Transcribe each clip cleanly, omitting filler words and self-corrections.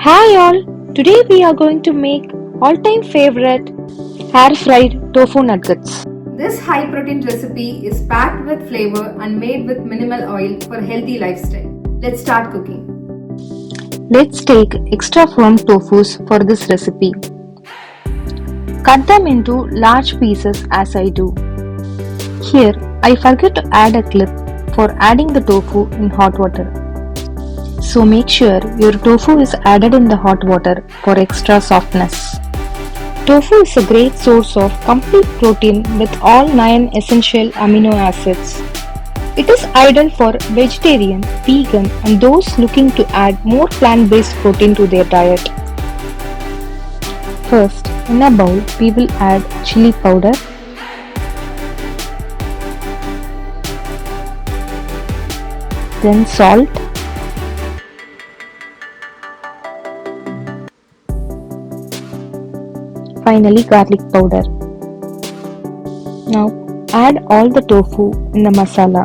Hi all! Today we are going to make all-time favorite air-fried tofu nuggets. This high-protein recipe is packed with flavor and made with minimal oil for a healthy lifestyle. Let's start cooking. Let's take extra firm tofus for this recipe. Cut them into large pieces as I do. Here I forget to add a clip for adding the tofu in hot water. So make sure your tofu is added in the hot water for extra softness. Tofu is a great source of complete protein with all 9 essential amino acids. It is ideal for vegetarian, vegan and those looking to add more plant-based protein to their diet. First, in a bowl, we will add chili powder, then salt, finally garlic powder. Now add all the tofu in the masala.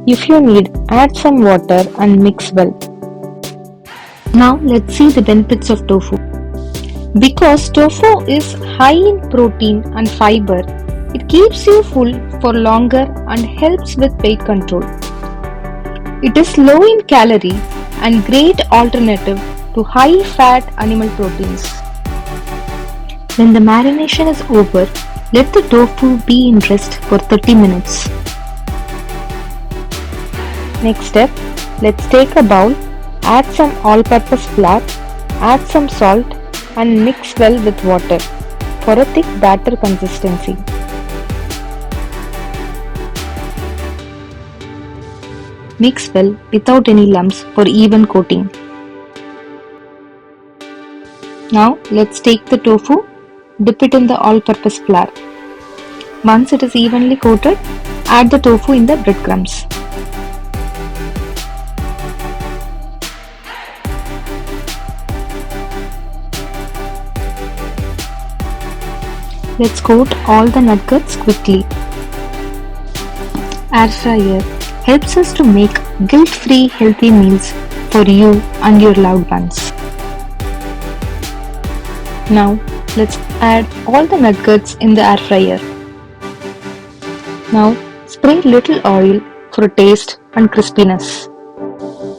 If you need, add some water and mix well. Now let's see the benefits of tofu. Because tofu is high in protein and fiber, it keeps you full for longer and helps with weight control. It is low in calories and great alternative to high-fat animal proteins. When the marination is over, let the tofu be in rest for 30 minutes. Next step, let's take a bowl, add some all-purpose flour, add some salt and mix well with water for a thick batter consistency. Mix well without any lumps for even coating. Now let's take the tofu, dip it in the all-purpose flour. Once it is evenly coated, add the tofu in the breadcrumbs. Let's coat all the nuggets quickly. Air fryer helps us to make guilt-free healthy meals for you and your loved ones. Now let's add all the nuggets in the air fryer. Now spray little oil for taste and crispiness.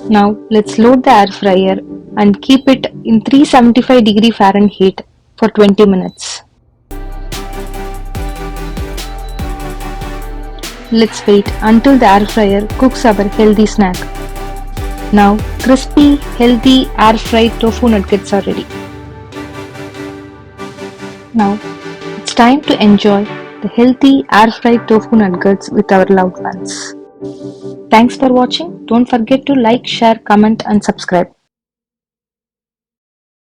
Now let's load the air fryer and keep it in 375 Fahrenheit for 20 minutes. Let's wait until the air fryer cooks our healthy snack. Now crispy, healthy air-fried tofu nuggets are ready. Now it's time to enjoy the healthy air-fried tofu nuggets with our loved ones. Thanks for watching. Don't forget to like, share, comment and subscribe.